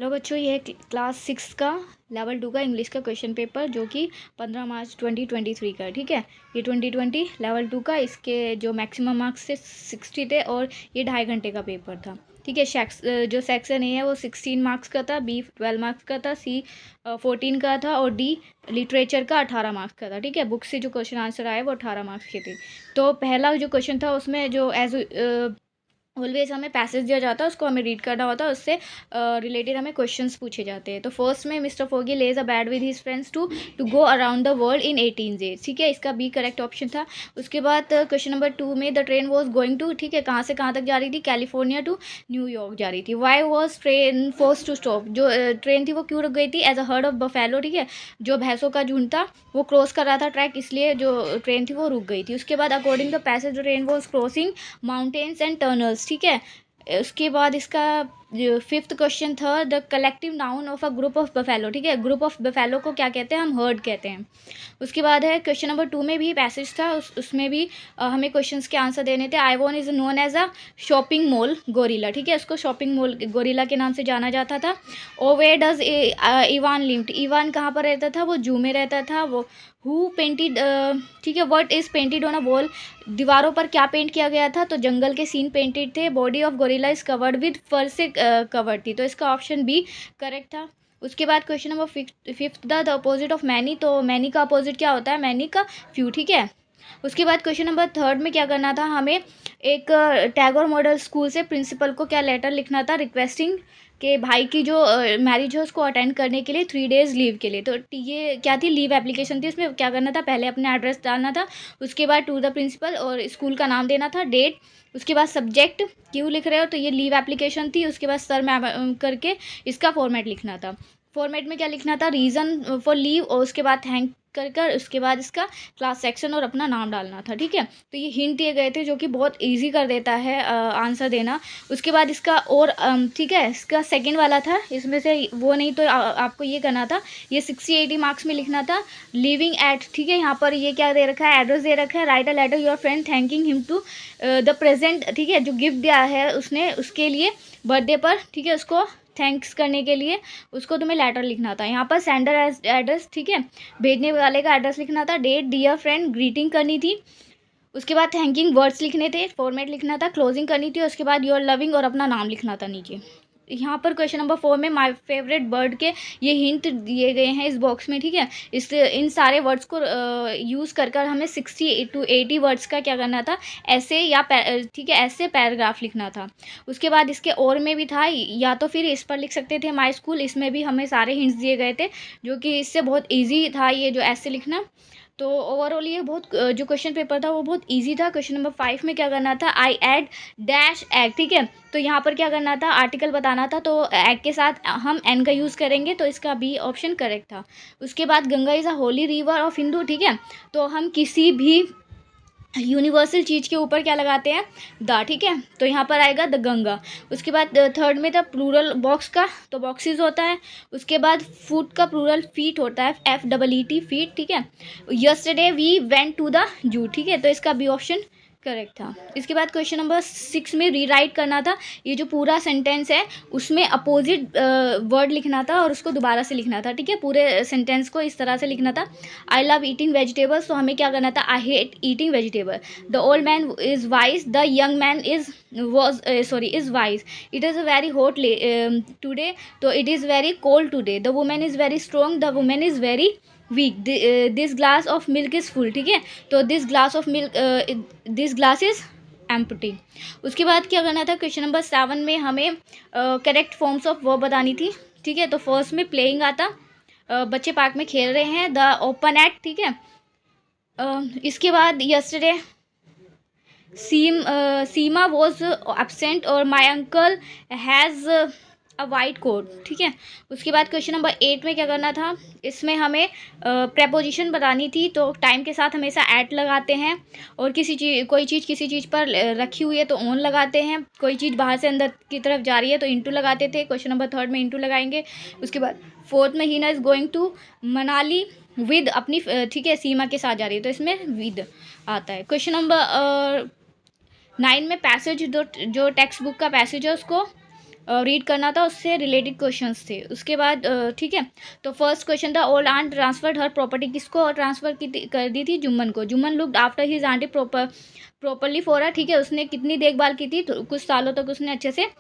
Hello बच्चों, ये है क्लास 6 का लेवल 2 का इंग्लिश का क्वेश्चन पेपर जो कि 15 मार्च 2023 का है। ठीक है, ये 2020 लेवल 2 का, इसके जो मैक्सिमम मार्क्स थे 60 थे और ये 2.5 घंटे का पेपर था। ठीक है, जो सेक्शन ए है वो 16 मार्क्स का था, बी 12 मार्क्स का था, सी 14 का था और डी लिटरेचर का 18 मार्क्स का था। ठीक है, बुक से जो क्वेश्चन आंसर आए वो 18 मार्क्स के थे। तो पहला जो क्वेश्चन था उसमें जो ऑलवेज हमें पैसेज दिया जाता है, उसको हमें रीड करना होता है, उससे रिलेटेड हमें क्वेश्चंस पूछे जाते हैं। तो फर्स्ट में mister Fogg lays a bet with his friends to go around the world in 18 days. ठीक है, इसका बी करेक्ट ऑप्शन था। उसके बाद क्वेश्चन नंबर 2 में the train was going to, ठीक है, कहाँ से कहाँ तक जा रही थी, कैलिफोर्निया टू न्यूयॉर्क जा रही थी। Why was train force to stop, जो ट्रेन थी वो क्यों रुक गई थी, as a herd of buffalo. ठीक है, जो भैंसों का झुंड था वो क्रॉस कर रहा था ट्रैक, इसलिए जो ट्रेन थी वो रुक गई थी। उसके बाद according the passage the train was crossing mountains and tunnels. ठीक है, उसके बाद इसका जो फिफ्थ क्वेश्चन था the collective noun of a group of buffalo. ठीक है, ग्रुप ऑफ बफेलो को क्या कहते हैं, हम हर्ड कहते हैं। उसके बाद है क्वेश्चन नंबर 2 में भी पैसेज था, उसमें भी हमें क्वेश्चंस के आंसर देने थे। Ivan is known as a shopping mall gorilla. ठीक है, उसको शॉपिंग मॉल गोरिल्ला के नाम से जाना जाता था। और वे डज इवान लिव्ड, इवान कहाँ पर रहता था, वो जू में रहता था। वो हु पेंटेड, ठीक है, what is painted on a wall, दीवारों पर क्या पेंट किया गया था, तो जंगल के सीन पेंटेड थे। Body of gorilla is covered with fur से कवर्ड थी, तो इसका ऑप्शन बी करेक्ट था। उसके बाद question number fifth the opposite of many, तो मैनी का अपोजिट क्या होता है, मैनी का फ्यू। ठीक है, उसके बाद क्वेश्चन नंबर थर्ड में क्या करना था, हमें एक टैगोर मॉडल स्कूल से प्रिंसिपल को क्या लेटर लिखना था, रिक्वेस्टिंग के भाई की जो मैरिज है उसको अटेंड करने के लिए 3 डेज़ लीव के लिए। तो ये क्या थी, लीव एप्लीकेशन थी। उसमें क्या करना था, पहले अपना एड्रेस डालना था, उसके बाद टू द प्रिंसिपल और स्कूल का नाम देना था, डेट, उसके बाद सब्जेक्ट क्यों लिख रहे हो, तो ये लीव एप्लीकेशन थी। उसके बाद सर मैम करके इसका फॉर्मेट लिखना था। फॉर्मेट में क्या लिखना था, रीज़न फॉर लीव, और उसके बाद थैंक कर उसके बाद इसका क्लास सेक्शन और अपना नाम डालना था। ठीक है, तो ये हिंट दिए गए थे जो कि बहुत इजी कर देता है आंसर देना। उसके बाद इसका और ठीक है, इसका सेकंड वाला था, इसमें से वो नहीं तो आपको ये करना था, ये 60-80 मार्क्स में लिखना था, लिविंग एट। ठीक है, यहाँ पर ये क्या दे रखा है, एड्रेस दे रखा है, write a letter your friend thanking him to the present. ठीक है, जो गिफ्ट दिया है उसने उसके लिए बर्थडे पर, ठीक है, उसको थैंक्स करने के लिए उसको तुम्हें लेटर लिखना था। यहाँ पर सेंडर एड्रेस, ठीक है, भेजने वाले का एड्रेस लिखना था, डेट, डियर फ्रेंड, ग्रीटिंग करनी थी। उसके बाद थैंकिंग वर्ड्स लिखने थे, फॉर्मेट लिखना था, क्लोजिंग करनी थी, उसके बाद योर लविंग और अपना नाम लिखना था नीचे। यहाँ पर क्वेश्चन नंबर 4 में माय फेवरेट बर्ड के ये हिंट दिए गए हैं इस बॉक्स में। ठीक है, इस इन सारे वर्ड्स को यूज़ कर कर हमें 60 to 80 वर्ड्स का क्या करना था, ऐसे या ठीक है, ऐसे पैराग्राफ लिखना था। उसके बाद इसके और में भी था, या तो फिर इस पर लिख सकते थे माय स्कूल, इसमें भी हमें सारे हिंट्स दिए गए थे जो कि इससे बहुत ईजी था ये जो ऐसे लिखना। तो ओवरऑल ये बहुत जो क्वेश्चन पेपर था वो बहुत इजी था। क्वेश्चन नंबर 5 में क्या करना था, आई एड डैश एग। ठीक है, तो यहाँ पर क्या करना था, आर्टिकल बताना था, तो एग के साथ हम एन का यूज़ करेंगे, तो इसका बी ऑप्शन करेक्ट था। उसके बाद Ganga is a Holi river of Hindu. ठीक है, तो हम किसी भी यूनिवर्सल चीज़ के ऊपर क्या लगाते हैं, द। ठीक है, तो यहाँ पर आएगा द गंगा। उसके बाद थर्ड में था प्लूरल बॉक्स का, तो बॉक्सेस होता है। उसके बाद फूट का प्लूरल फीट होता है, FEET फीट। ठीक है, yesterday we went to the zoo. ठीक है, तो इसका बी ऑप्शन करेक्ट था। इसके बाद क्वेश्चन नंबर 6 में रीराइट करना था, ये जो पूरा सेंटेंस है उसमें अपोजिट वर्ड लिखना था और उसको दोबारा से लिखना था। ठीक है, पूरे सेंटेंस को इस तरह से लिखना था, आई लव ईटिंग वेजिटेबल्स, तो हमें क्या करना था, I hate eating vegetable. The old man is wise, the young man is wise. It is a very hot today, तो it is very cold today. The women is very strong, the women is very weak. This glass of milk is full. ठीक है, तो this glass of milk, this glass is empty. उसके बाद क्या करना था, question number 7 में हमें करेक्ट फॉर्म्स ऑफ वर्ब बतानी थी। ठीक है, तो फर्स्ट में प्लेइंग आता, बच्चे पार्क में खेल रहे हैं, द ओपन एट। ठीक है, इसके बाद यस्टरडे सीमा वॉज एबसेंट और my uncle has a white coat. ठीक है, उसके बाद क्वेश्चन नंबर 8 में क्या करना था, इसमें हमें प्रेपोजिशन बतानी थी, तो टाइम के साथ हमेशा एट लगाते हैं, और कोई चीज़ किसी चीज़ पर रखी हुई है तो ऑन लगाते हैं, कोई चीज़ बाहर से अंदर की तरफ जा रही है तो इंटू लगाते थे। क्वेश्चन नंबर 3 में इंटू लगाएंगे। उसके बाद 4th में Heena is going to Manali with अपनी, ठीक है, सीमा के साथ जा रही है, तो इसमें विद आता है। क्वेश्चन नंबर 9 में पैसेज जो टेक्स्ट बुक का पैसेज है उसको रीड करना था, उससे रिलेटेड क्वेश्चंस थे। उसके बाद ठीक है, तो फर्स्ट क्वेश्चन था ओल्ड आंट ट्रांसफर्ड हर प्रॉपर्टी, किसको ट्रांसफ़र कर दी थी, जुम्मन को। Jumman looked after his aunty properly for her, ठीक है, उसने कितनी देखभाल की थी, तो कुछ सालों तक उसने अच्छे से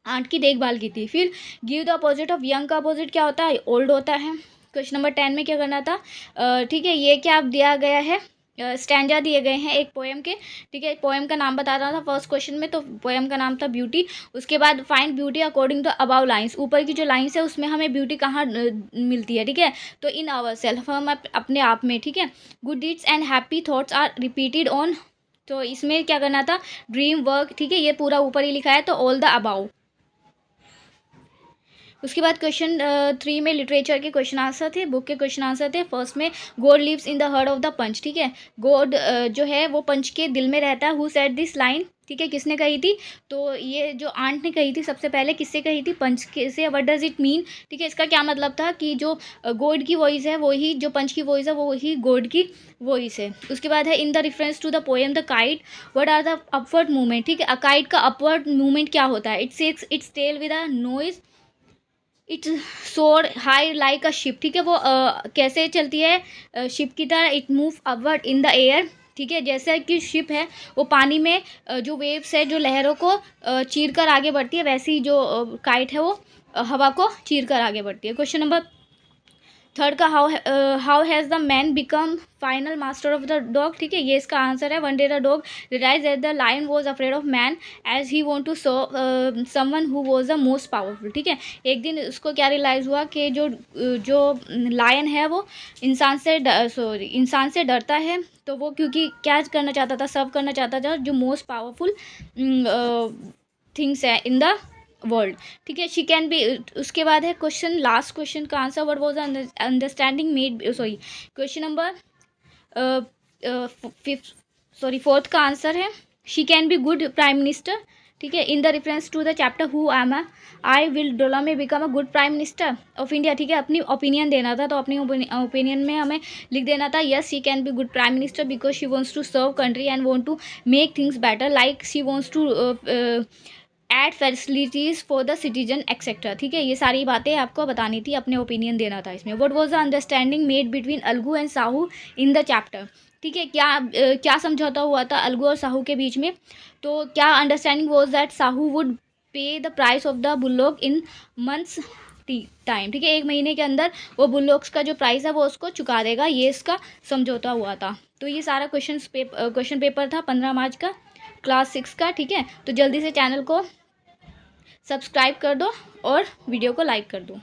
आंट की देखभाल की थी। फिर give the opposite of young का अपोजिट क्या होता है, ओल्ड होता है। क्वेश्चन नंबर 10 में क्या करना था, ठीक है, ये क्या दिया गया है, स्टैंजा दिए गए हैं एक पोएम के, ठीक है, पोएम का नाम बताना था फर्स्ट क्वेश्चन में, तो पोएम का नाम था ब्यूटी। उसके बाद find beauty according to above lines, ऊपर की जो लाइंस है उसमें हमें ब्यूटी कहाँ मिलती है, ठीक है, तो इन आवर सेल्फ, हम अपने आप में, ठीक है। Good deeds and happy thoughts are repeated on, तो इसमें क्या करना था, ड्रीम वर्क, ठीक है, ये पूरा ऊपर ही लिखा है, तो ऑल द अबाउ। उसके बाद क्वेश्चन 3 में लिटरेचर के क्वेश्चन आंसर थे, बुक के क्वेश्चन आंसर थे। फर्स्ट में God lives in the heart of the punch, ठीक है, गॉड जो है वो पंच के दिल में रहता है। हु सेड दिस लाइन, ठीक है, किसने कही थी, तो ये जो आंट ने कही थी सबसे पहले, किससे कही थी, पंच के से। व्हाट डज इट मीन, ठीक है, इसका क्या मतलब था कि जो गॉड की वॉइस है वो ही, जो पंच की वॉइस है वो ही गॉड की वॉइस है। उसके बाद है in the reference to the poem the kite, what are the upward movement, ठीक है, अ काइट का अपवर्ड मूवमेंट क्या होता है, it shakes its tail with a noise, its soar high like a ship, ठीक है, वो कैसे चलती है, शिप की तरह, it move upward in the air, ठीक है, जैसे कि शिप है वो पानी में जो वेव्स है, जो लहरों को चीर कर आगे बढ़ती है, वैसे ही जो काइट है वो हवा को चीर कर आगे बढ़ती है। क्वेश्चन नंबर थर्ड का how has the man become final master of the dog, ठीक है, ये इसका आंसर है। One day the dog realise that the lion was afraid of man as he want to serve someone who was the most powerful, ठीक है, एक दिन उसको क्या रियलाइज़ हुआ कि जो जो लायन है वो इंसान से डरता है, तो वो क्योंकि क्या करना चाहता था, सर्व करना चाहता था जो मोस्ट पावरफुल थिंग्स है इन द वर्ल्ड, ठीक है, शी कैन बी। उसके बाद है क्वेश्चन, लास्ट क्वेश्चन का answer, what was understanding made, sorry, question number fifth, sorry fourth का आंसर है she can be good prime minister, ठीक है, in the reference to the chapter who am I will डोला में become a good prime minister of India, ठीक है, अपनी opinion देना था, तो अपनी ओपिनियन में हमें लिख देना था yes she can be good prime minister because she wants to serve country and want to make things better, like she wants to add facilities for the citizen etcetera, ठीक है, ये सारी बातें आपको बतानी थी, अपने ओपिनियन देना था इसमें। What was the understanding made between Algu and Sahu in the chapter, ठीक है, क्या समझौता हुआ था अलगू और साहू के बीच में, तो क्या understanding was that Sahu would pay the price of the bullock in months time, ठीक है, एक महीने के अंदर वो बुल्लोक्स का जो प्राइस है वो उसको चुका देगा, ये इसका समझौता हुआ था। तो ये सारा क्वेश्चन पेपर था 15 मार्च का, क्लास 6 का, ठीक है, तो जल्दी से चैनल को सब्सक्राइब कर दो और वीडियो को लाइक कर दो।